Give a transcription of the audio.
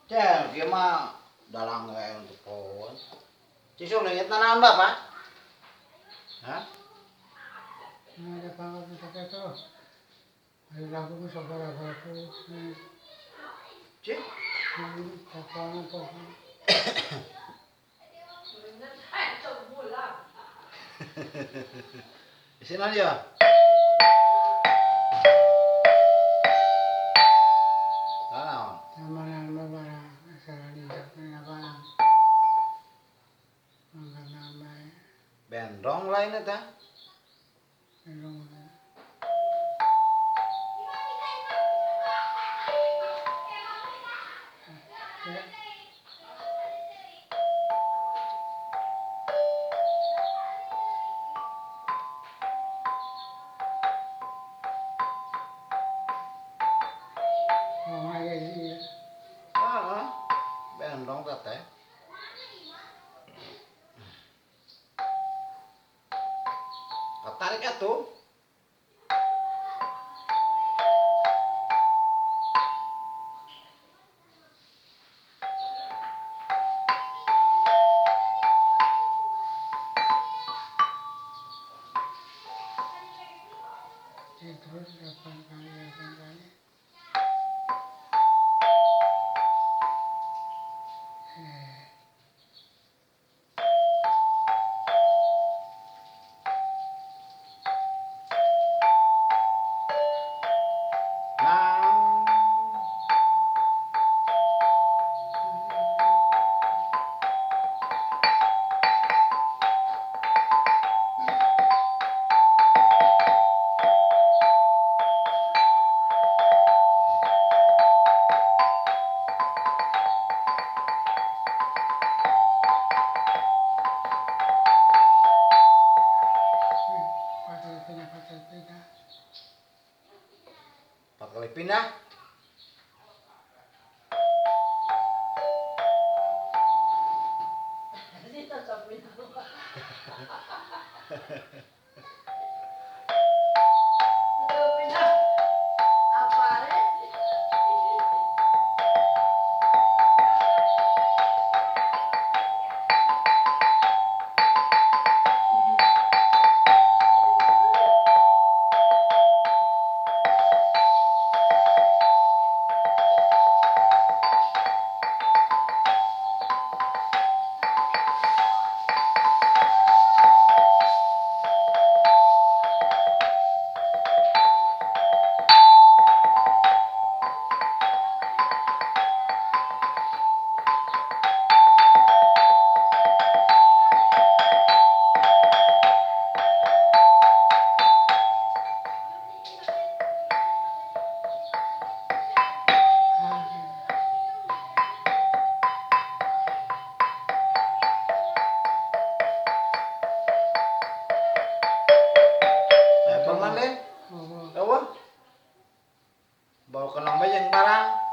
Cek, dia mah dalang kayak untuk pohon. Cisung lengit nanaan bapak? Hah? Nah, ada pangkat kita itu. Ada lagu ko saudara aku. Cik? Paano po? Di sini aja. Tama na para sa lihat na parang hanggang namay. Bendong lain itu. Pero Bendong katanya. Tarik atuh. terus 8 kali. Empat kali pindah. Bawa kenang meja yang barang.